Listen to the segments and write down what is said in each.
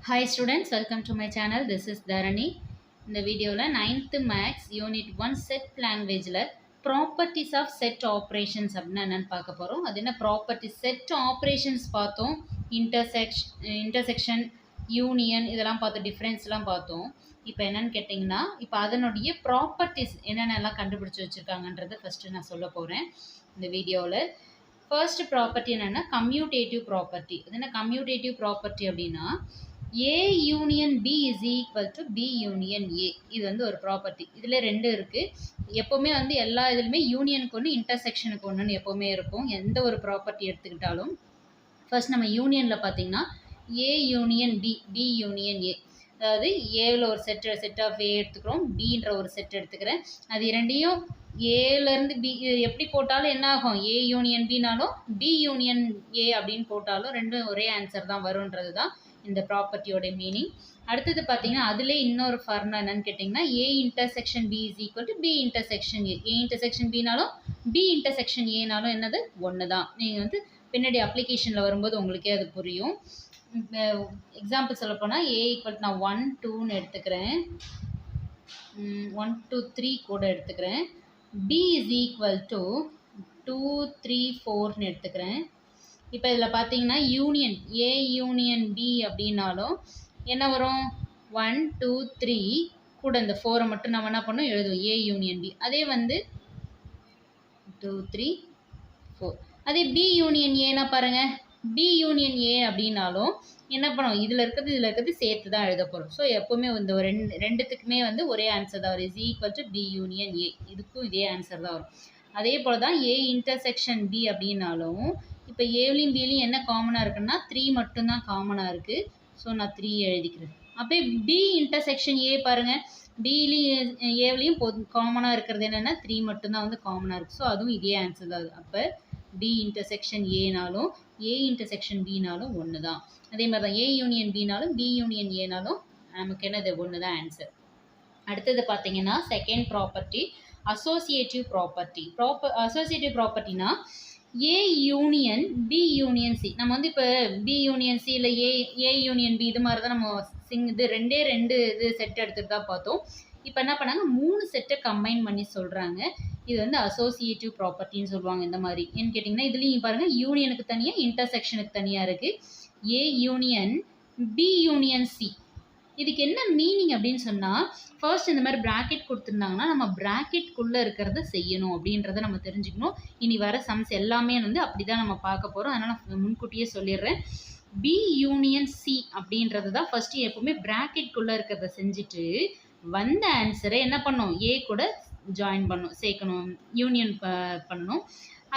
Hi students, welcome to my channel. This is Dharani. In the video, 9th Max Unit 1 Set Language Properties of Set Operations properties Set Operations intersection union இதெல்லாம் பார்த்து difference எல்லாம் பார்த்தோம். இப்போ என்னன்னு கேட்டிங்கன்னா இப்போ அதனுடைய ப்ராப்பர்ட்டிஸ் என்னென்னலாம் கண்டுபிடிச்சு வச்சுருக்காங்கன்றதை ஃபஸ்ட்டு நான் சொல்ல போகிறேன் இந்த வீடியோவில். ஃபர்ஸ்ட் ப்ராப்பர்ட்டி என்னென்னா கம்யூட்டேட்டிவ் ப்ராப்பர்ட்டி. இது என்ன கம்யூட்டேட்டிவ் ப்ராப்பர்ட்டி அப்படின்னா A union B is equal to B union A. இது வந்து ஒரு ப்ராப்பர்ட்டி. இதில் ரெண்டு இருக்குது. எப்போவுமே வந்து எல்லா இதுலையுமே யூனியனுக்கு ஒன்று இன்டர்செக்ஷனுக்கு ஒன்றுன்னு எப்போவுமே இருக்கும். எந்த ஒரு ப்ராப்பர்ட்டி எடுத்துக்கிட்டாலும் ஃபர்ஸ்ட் நம்ம யூனியனில் பார்த்தீங்கன்னா A union B, B union A. அதாவது ஏவில் ஒரு செட் ஆஃப் A எடுத்துக்கிறோம், Bன்ற ஒரு செட் எடுத்துக்கிறேன். அது இரண்டையும் ஏலேருந்து பி எப்படி போட்டாலும் என்ன ஆகும், A யூனியன் பினாலும் B யூனியன் A அப்படின்னு போட்டாலும் ரெண்டும் ஒரே ஆன்சர் தான் வரும்ன்றது தான் இந்த ப்ராப்பர்ட்டியோட மீனிங். அடுத்தது பார்த்தீங்கன்னா அதிலே இன்னொரு ஃபார்முலா என்னன்னு கேட்டிங்கன்னா A intersection B is equal to B intersection A. A intersection Bனாலும் B இன்டர்செக்ஷன் Aனாலும் என்னது ஒன்று தான். நீங்கள் வந்து பின்னாடி அப்ளிகேஷனில் வரும்போது உங்களுக்கே அது புரியும். எக்ஸாம்பிள் சொல்ல போனால் A ஈக்குவல் நான் 1 2ன்னு எடுத்துக்கிறேன், 1 2 3 கூட எடுத்துக்கிறேன். B இஸ் ஈக்குவல் டு 2 3 4ன்னு எடுத்துக்கிறேன். இப்போ இதில் பார்த்தீங்கன்னா யூனியன் A யூனியன் B அப்படின்னாலும் என்ன வரும், 1 2 3 கூட இந்த 4 மட்டும் நம்ம என்ன பண்ணோம் எழுதுவோம் A யூனியன் B. அதே வந்து 2 3 4. அதே B யூனியன் Aனா பாருங்கள், B யூனியன் A அப்படின்னாலும் என்ன பண்ணுவோம், இதில் இருக்கிறது சேர்த்து தான் எழுத போகிறோம். ஸோ எப்போவுமே இந்த ரெண்டுத்துக்குமே வந்து ஒரே ஆன்சர் தான் வரும். Is equal to B union A. இதுக்கும் இதே ஆன்சர் தான் வரும். அதே போல் தான் A இன்டர்செக்ஷன் B அப்படின்னாலும் இப்போ ஏவிலையும் பிலையும் என்ன காமனாக இருக்குன்னா 3 மட்டும்தான் காமனாக இருக்குது. ஸோ நான் 3 எழுதிக்கிறேன். அப்போ B இன்டர்செக்ஷன் A பாருங்கள், Bலையும் ஏவிலையும் காமனாக இருக்கிறது என்னென்னா 3 மட்டும்தான் வந்து காமனாக இருக்குது. ஸோ அதுவும் இதே ஆன்சர் தான். அப்போ B இன்டர்செக்ஷன் Aனாலும் A இன்டர்செக்ஷன் Bனாலும் ஒன்று தான். அதே மாதிரி தான் A யூனியன் Bனாலும் B யூனியன் Aனாலும் நமக்கு என்னது ஒன்று தான் ஆன்சர். அடுத்தது பார்த்தீங்கன்னா second property associative property. Associative ப்ராப்பர்ட்டினா A union B union C. நம்ம வந்து இப்போ B யூனியன் C இல்லை A யூனியன் B இது மாதிரி தான் நம்ம இது ரெண்டு இது செட் எடுத்துகிட்டு தான் பார்த்தோம். இப்போ என்ன பண்ணாங்க, 3 செட்டை கம்பைன் பண்ணி சொல்கிறாங்க. இது வந்து அசோசியேட்டிவ் ப்ராப்பர்ட்டின்னு சொல்லுவாங்க. இந்த மாதிரி ஏன்னு கேட்டிங்கன்னா இதுலேயும் பாருங்கள் யூனியனுக்கு தனியாக இன்டர்செக்ஷனுக்கு தனியாக இருக்குது. A union B union C. இதுக்கு என்ன மீனிங் அப்படின்னு சொன்னால் ஃபர்ஸ்ட் இந்த மாதிரி ப்ராக்கெட் கொடுத்துருந்தாங்கன்னா நம்ம ப்ராக்கெட்குள்ளே இருக்கிறத செய்யணும் அப்படின்றத நம்ம தெரிஞ்சுக்கணும். இனி வர சம்ஸ் எல்லாமே வந்து அப்படி தான் நம்ம பார்க்க போகிறோம். அதனால் நான் முன்கூட்டியே சொல்லிடுறேன். B யூனியன் C அப்படின்றது தான் ஃபஸ்ட்டு எப்போவுமே ப்ராக்கெட்குள்ளே இருக்கிறத செஞ்சுட்டு வந்த ஆன்சரை என்ன பண்ணணும், A கூட ஜாயின் பண்ணணும், சேர்க்கணும், யூனியன் பண்ணணும்.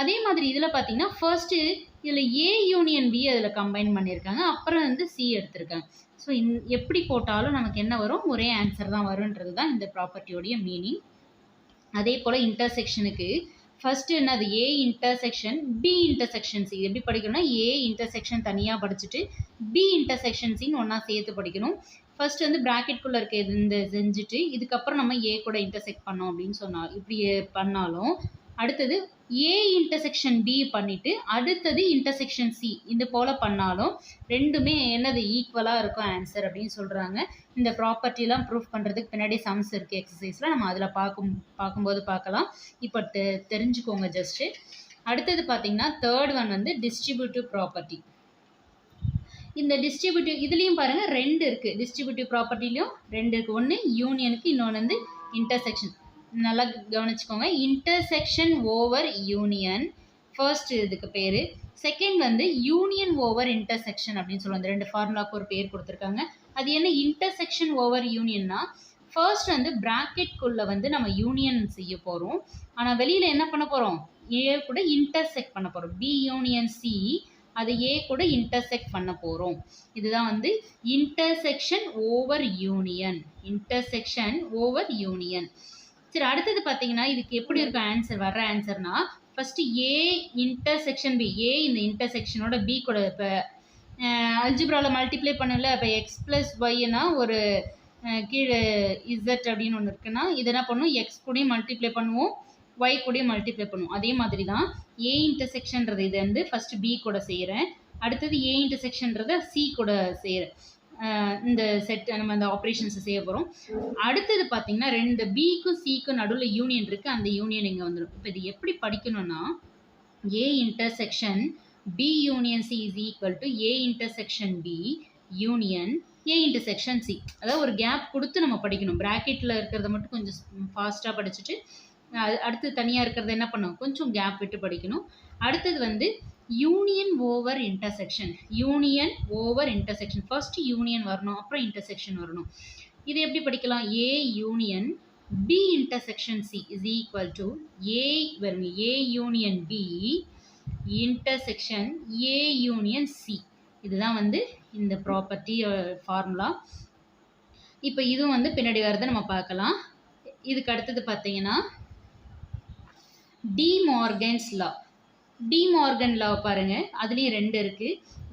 அதே மாதிரி இதில் பார்த்தீங்கன்னா ஃபர்ஸ்ட்டு இதில் A யூனியன் B அதில் கம்பைன் பண்ணியிருக்காங்க, அப்புறம் வந்து C எடுத்திருக்காங்க. ஸோ எப்படி போட்டாலும் நமக்கு என்ன வரும், ஒரே ஆன்சர் தான் வரும்ன்றது தான் இந்த ப்ராப்பர்ட்டியோடைய மீனிங். அதே போல் இன்டர்செக்ஷனுக்கு ஃபஸ்ட்டு என்னது A intersection B intersection C. எப்படி படிக்கணும்னா A இன்டர்செக்ஷன் தனியாக படிச்சுட்டு B இன்டர்செக்ஷன் Cன்னு ஒன்றா சேர்த்து படிக்கணும். ஃபர்ஸ்ட் வந்து ப்ராக்கெட்குள்ளே இருக்க இந்த செஞ்சுட்டு இதுக்கப்புறம் நம்ம A கூட இன்டர்செக்ட் பண்ணோம் அப்படின்னு சொன்னால் இப்படி பண்ணாலும் அடுத்தது A இன்டர்செக்ஷன் B பண்ணிவிட்டு அடுத்தது இன்டர்செக்ஷன் C இது போல் பண்ணாலும் ரெண்டுமே என்னது ஈக்குவலாக இருக்கும் ஆன்சர் அப்படின்னு சொல்கிறாங்க. இந்த ப்ராப்பர்ட்டிலாம் ப்ரூஃப் பண்ணுறதுக்கு பின்னாடி சம்ஸ் இருக்குது எக்ஸசைஸில், நம்ம அதில் பார்க்கும்போது பார்க்கலாம். இப்போ தெரிஞ்சுக்கோங்க ஜஸ்ட்டு. அடுத்தது பார்த்திங்கன்னா தேர்ட் ஒன் வந்து டிஸ்ட்ரிபியூட்டிவ் ப்ராப்பர்ட்டி. இந்த டிஸ்ட்ரிபியூட்டிவ் இதுலேயும் பாருங்கள் ரெண்டு இருக்குது. டிஸ்ட்ரிபியூட்டிவ் ப்ராப்பர்ட்டிலையும் ரெண்டு இருக்குது. ஒன்று யூனியனுக்கு, இன்னொன்று வந்து இன்டர்செக்ஷன். நல்லா கவனிச்சுக்கோங்க. இன்டர்செக்ஷன் ஓவர் யூனியன் ஃபர்ஸ்ட் இதுக்கு பேர். செகண்ட் வந்து யூனியன் ஓவர் இன்டர்செக்ஷன் அப்படின்னு சொல்லுவாங்க. ரெண்டு ஃபார்முலாவுக்கு ஒரு பேர் கொடுத்துருக்காங்க. அது என்ன இன்டர்செக்ஷன் ஓவர் யூனியன்னா ஃபர்ஸ்ட் வந்து ப்ராக்கெட்குள்ளே வந்து நம்ம யூனியன் செய்ய போகிறோம். ஆனால் வெளியில் என்ன பண்ண போகிறோம், A கூட இன்டர்செக்ட் பண்ண போகிறோம். B யூனியன் C அது A கூட இன்டர்செக்ட் பண்ண போகிறோம். இதுதான் வந்து intersection over union. Intersection over union. சரி, அடுத்தது பார்த்தீங்கன்னா இதுக்கு எப்படி இருக்கும் ஆன்சர், வர்ற ஆன்சர்னா first A intersection B. A இந்த இன்டர்செக்ஷனோட B கூட இப்போ அல்ஜிப்ராவில் மல்டிப்ளை பண்ணல. இப்போ எக்ஸ் ப்ளஸ் ஒய்னா ஒரு கீழே இசட் அப்படின்னு ஒன்று இருக்குன்னா இது என்ன பண்ணுவோம், எக்ஸ் கூடயும் மல்டிப்ளை பண்ணுவோம், ஒய் கூடயும் மல்டிப்ளை பண்ணுவோம். அதே மாதிரி தான் A இன்டர்செக்ஷன்றது இது வந்து ஃபஸ்ட்டு B கூட செய்கிறேன், அடுத்தது A இன்டர்செக்ஷன்றதை C கூட செய்கிறேன். இந்த செட் நம்ம அந்த ஆப்ரேஷன்ஸை செய்ய போகிறோம். அடுத்தது பார்த்தீங்கன்னா 2 பிக்கும் சிக்கும் நடுவில் யூனியன் இருக்குது, அந்த யூனியன் இங்கே வந்துடும். இப்போ இது எப்படி படிக்கணும்னா A intersection B union C is equal to A intersection B union A intersection C. அதாவது ஒரு கேப் கொடுத்து நம்ம படிக்கணும். ப்ராக்கெட்டில் இருக்கிறத மட்டும் கொஞ்சம் ஃபாஸ்ட்டாக படிச்சுட்டு அடுத்து தனியாக இருக்கிறத என்ன பண்ணணும், கொஞ்சம் கேப் விட்டு படிக்கணும். அடுத்தது வந்து union over intersection. Union over intersection, first union வரணும், அப்புறம் இன்டர்செக்ஷன் வரணும். இது எப்படி படிக்கலாம்? A union B intersection C is equal to A union B intersection A union C. இதுதான் வந்து இந்த ப்ராப்பர்ட்டி ஃபார்முலா. இப்போ இதுவும் வந்து பின்னாடி வரதை நம்ம பார்க்கலாம். இதுக்கு அடுத்தது பார்த்தீங்கன்னா டி மார்கன்ஸ் லா. டி மார்கன் லா பாருங்க, அதுலேயும் 2 இருக்கு,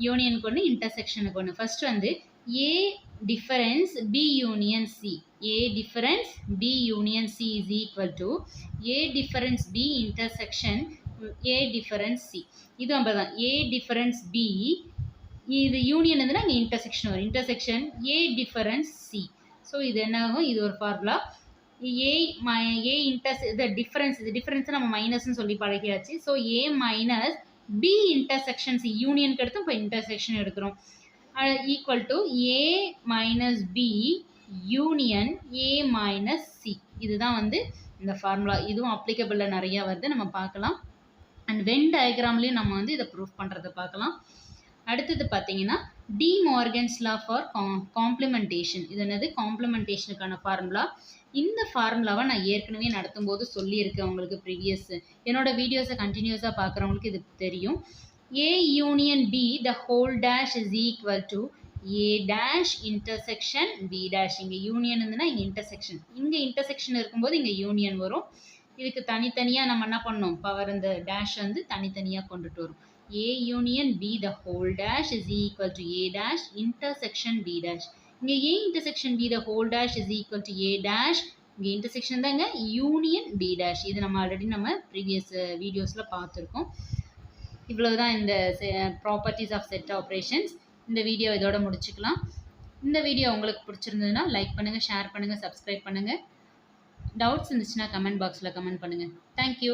யூனியனுக்கு ஒன்று இன்டர்செக்ஷனுக்கு ஒன்று. ஃபர்ஸ்ட் வந்து A difference B union C. A difference B union C is equal to A difference B intersection A difference C. இது அப்பதான் A difference B, இது யூனியன் இருந்ததுன்னா இங்கே இன்டர்செக்ஷன் வரும், intersection A difference C. So இது என்ன ஆகும், இது ஒரு ஃபார்முலா. இந்த டிஃபரன்ஸ், இது டிஃபரன்ஸ் நம்ம மைனஸ்ன்னு சொல்லி பழகியாச்சு. So A minus B intersection C, யூனியனுக்கு எடுத்து இப்போ இன்டர்செக்ஷன் எடுக்கிறோம், equal to A minus B union A minus C. இதுதான் வந்து இந்த ஃபார்முலா. இதுவும் அப்ளிகபிளில் நிறையா வருது, நம்ம பார்க்கலாம். அண்ட் வென் டயக்ராம்லேயும் நம்ம வந்து இதை ப்ரூஃப் பண்ணுறதை பார்க்கலாம். அடுத்தது பார்த்தீங்கன்னா D Morgan's law for complementation. இது என்னது, காம்ப்ளிமெண்டேஷனுக்கான ஃபார்முலா. இந்த ஃபார்முலாவை நான் ஏற்கனவே நடத்தும் போது சொல்லியிருக்கேன் உங்களுக்கு. ப்ரீவியஸ் என்னோட வீடியோஸை கண்டினியூஸாக பார்க்குறவங்களுக்கு இது தெரியும். A union B the whole dash is equal to A dash intersection B dash. இங்கே யூனியன் இருந்ததுன்னா இங்கே இன்டர்செக்ஷன், இங்கே இன்டர்செக்ஷன் இருக்கும்போது இங்கே யூனியன் வரும். இதுக்கு தனித்தனியாக நம்ம என்ன பண்ணணும், பவர் இந்த டேஷ் வந்து தனித்தனியாக கொண்டுட்டு வரும். A union B the whole dash is equal to A dash intersection B dash. இங்கே A intersection B the whole dash is equal to A dash, இங்கே இன்டர்செக்ஷன் தாங்க யூனியன் B dash. இது நம்ம ஆல்ரெடி நம்ம ப்ரீவியஸ் வீடியோஸில் பார்த்துருக்கோம். இவ்வளவுதான் இந்த ப்ராப்பர்ட்டிஸ் ஆஃப் செட் ஆப்ரேஷன்ஸ். இந்த வீடியோ இதோட முடிச்சுக்கலாம். இந்த வீடியோ உங்களுக்கு பிடிச்சிருந்ததுன்னா லைக் பண்ணுங்கள், ஷேர் பண்ணுங்கள், சப்ஸ்கிரைப் பண்ணுங்கள். டவுட்ஸ் இருந்துச்சுன்னா கமெண்ட் பாக்ஸில் கமெண்ட் பண்ணுங்கள். தேங்க்யூ.